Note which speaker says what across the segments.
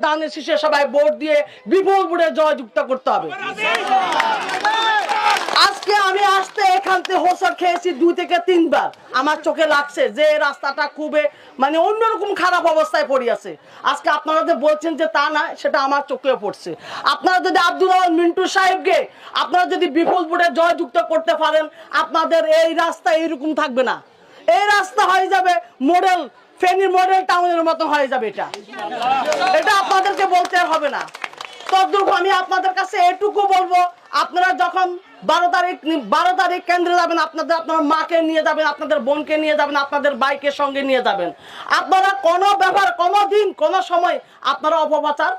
Speaker 1: দানের শীষে সবাই ভোট দিয়ে বিপুল ভোটে জয়যুক্ত করতে হবে। আজকে আমি আসতে এখান থেকে হোঁচট খেয়েছি 2 থেকে 3 বার। আমার চোখে লাগছে যে রাস্তাটা খুবই মানে অন্যরকম খারাপ অবস্থায় পড়ে আছে। আজকে আপনারা যে বলছেন যে তা না, সেটা আমার চোখেও পড়ছে। আপনারা যদি আব্দুল আওয়াল মিন্টু সাহেবকে আপনারা যদি বিপুল ভোটে জয়যুক্ত করতে পারেন, আপনাদের এই রাস্তা এইরকম থাকবে না। এই রাস্তা হয়ে যাবে মডেল ফেনীর মডেল টাউনের মতো হয়ে যাবে। এটা আপনাদেরকে বলতে হবে না। তদ্রূপ আমি আপনাদের কাছে এটুকু বলবো, আপনারা যখন 12 তারিখ কেন্দ্রে যাবেন, আপনার মাকে নিয়ে যাবেন, আপনাদের বোনকে নিয়ে যাবেন, আপনাদের বাইকের সঙ্গে নিয়ে যাবেন। আপনারা কোনো ব্যাপার কোনো দিন কোনো সময় আপনারা অপপ্রচার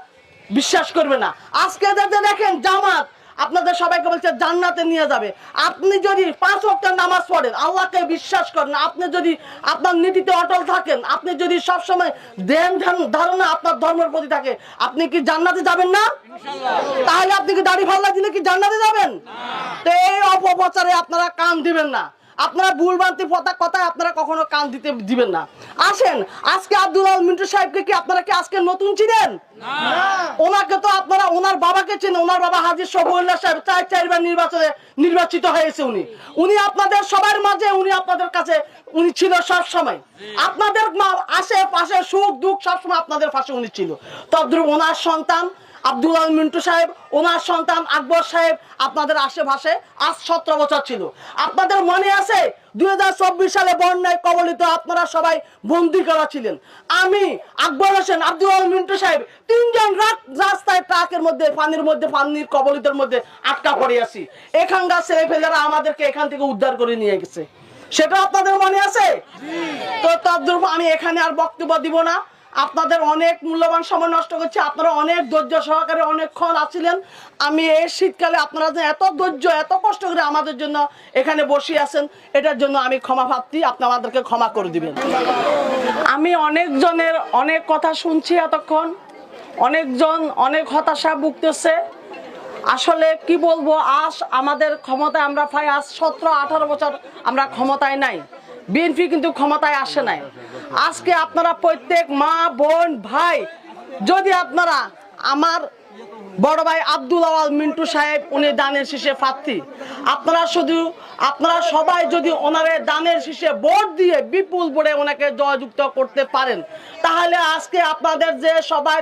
Speaker 1: বিশ্বাস করবে না। আজকে যাতে দেখেন জামাত আপনাদের সবাইকে বলছে জান্নাতে নিয়ে যাবে। আপনি যদি 5 ওয়াক্ত নামাজ পড়েন, আল্লাহকে বিশ্বাস করেন, আপনি যদি আপনার নীতিতে অটল থাকেন, আপনি যদি সবসময় ধ্যান ধারণা আপনার ধর্মের প্রতি থাকে, আপনি কি জান্নাতে যাবেন না? তাহলে আপনি কি দাড়ি ফাল্লা দিলে কি জান্নাতে যাবেন? তো এই অপপ্রচারে আপনারা কান দিবেন না। আপনারা ভুলভ্রান্তি কথায় আপনারা কখনো কান দিতে দিবেন না। আসেন, আজকে আব্দুল আওয়াল মিন্টু সাহেবকে কি আপনারা কি আজকে নতুন চিনেন? ওনাকে তো আপনারা ওনার বাবাকে চেনেন। ওনার বাবা হাজী শফিউল্লাহ সাহেব 4বার নির্বাচনে নির্বাচিত হয়েছে। উনি আপনাদের সবার মাঝে, উনি আপনাদের কাছে উনি ছিল সব সময়। আপনাদের আশেপাশে সুখ দুঃখ সবসময় আপনাদের পাশে উনি ছিল। তদ্রুপ ওনার সন্তান আব্দুল আওয়াল মিন্টু সাহেব, ওনার সন্তান আকবর সাহেব আপনাদের আশেপাশে আজ 17 বছর ছিল। আপনাদের মনে আছে 2024 সালে বন্যায় কবলিত আপনারা সবাই বন্দী করা ছিলেন। আমি আকবর হোসেন, আব্দুল আওয়াল মিন্টু সাহেব 3 জন রাস্তায় ট্রাকের মধ্যে পানির কবলিতের মধ্যে আটকা পড়ে আছি। এখানকার ছেলেপেলেরা আমাদেরকে এখান থেকে উদ্ধার করে নিয়ে গেছে। সেটা আপনাদের মনে আছে? তো তদ্রূপ আমি এখানে আর বক্তব্য দিব না। আপনাদের অনেক মূল্যবান সময় নষ্ট করছে। আপনারা অনেক ধৈর্য সহকারে অনেকক্ষণ আছিলেন। আমি এই শীতকালে আপনারা যে এত ধৈর্য এত কষ্ট করে আমাদের জন্য এখানে বসে আছেন, এটার জন্য আমি ক্ষমা প্রার্থী। আপনি আমাদেরকে ক্ষমা করে দিবেন। আমি অনেকজনের অনেক কথা শুনছি, এতক্ষণ অনেকজন অনেক হতাশা ভুগতেছে। আসলে কি বলবো, আজ আমাদের ক্ষমতায় আমরা প্রায় আজ 17-18 বছর আমরা ক্ষমতায় নাই। বিএনপি কিন্তু ক্ষমতায় আসে নাই। আজকে আপনারা প্রত্যেক মা বোন ভাই, যদি আপনারা আমার বড় ভাই আব্দুল আওয়াল মিন্টু সাহেব উনি দানের শীষে প্রার্থী, আপনারা সবাই যদি ওনারে দানের শীষে ভোট দিয়ে বিপুল ভোটে ওনাকে জয়যুক্ত করতে পারেন, তাহলে আজকে আপনাদের যে সবাই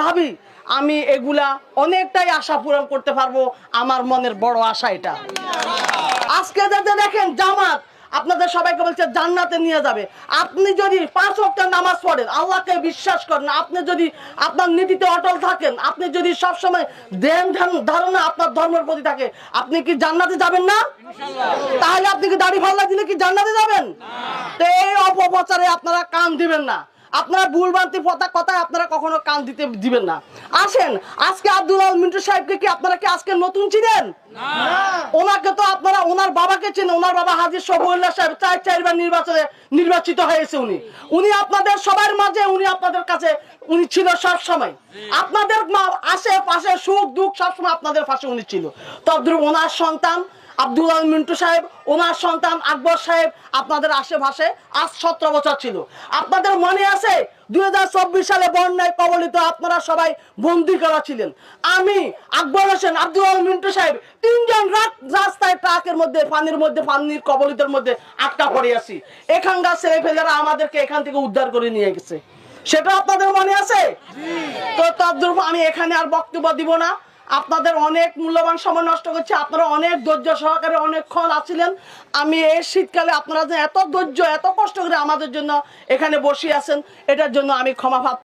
Speaker 1: দাবি, আমি এগুলা অনেকটাই আশা পূরণ করতে পারবো। আমার মনের বড় আশা এটা। আজকে যাতে দেখেন জামাত আপনাদের সবাইকে বলছে জান্নাতে নিয়ে যাবে। আপনি যদি 5 ওয়াক্ত নামাজ পড়েন, আল্লাহকে বিশ্বাস করেন, আপনি যদি আপনার নীতিতে অটল থাকেন, আপনি যদি সবসময় ধ্যান ধারণা আপনার ধর্মের প্রতি থাকে, আপনি কি জান্নাতে যাবেন না? তাহলে আপনি কি দাড়ি ফাল্লা দিলে কি জান্নাতে যাবেন? তো এই অপপ্রচারে আপনারা কান দিবেন না। আপনারা ভুলভ্রান্তি কথায় আপনারা কখনো কান দিতে দিবেন না। আসেন, আজকে আব্দুল আওয়াল মিন্টু সাহেবকে কি আপনারা কি আজকে নতুন চিনেন? ওনাকে তো আপনারা ওনার বাবাকে চেনেন। ওনার বাবা হাজী শফিউল্লাহ সাহেব 4বার নির্বাচনে নির্বাচিত হয়েছে। উনি আপনাদের সবার মাঝে, উনি আপনাদের কাছে উনি ছিল সব সময়। আপনাদের আশেপাশে সুখ দুঃখ সবসময় আপনাদের পাশে উনি ছিল। তদ্রুপ ওনার সন্তান আব্দুল আওয়াল মিন্টু সাহেব, ওনার সন্তান আকবর সাহেব আপনাদের আশেপাশে আজ 17 বছর ছিল। আপনাদের মনে আছে 2024 সালে বন্যায় কবলিত আপনারা সবাই বন্দী করা ছিলেন। আমি আকবর হোসেন, আব্দুল আওয়াল মিন্টু সাহেব 3 জন রাস্তায় ট্রাকের মধ্যে পানির কবলিতের মধ্যে আটকা পড়ে আছি। এখানকার ছেলেপেলেরা আমাদেরকে এখান থেকে উদ্ধার করে নিয়ে গেছে। সেটা আপনাদের মনে আছে? তো তদ্রূপ আমি এখানে আর বক্তব্য দিব না। আপনাদের অনেক মূল্যবান সময় নষ্ট করছে। আপনারা অনেক ধৈর্য সহকারে অনেকক্ষণ আছিলেন। আমি এই শীতকালে আপনারা যে এত ধৈর্য এত কষ্ট করে আমাদের জন্য এখানে বসে আছেন, এটার জন্য আমি ক্ষমা প্রার্থী।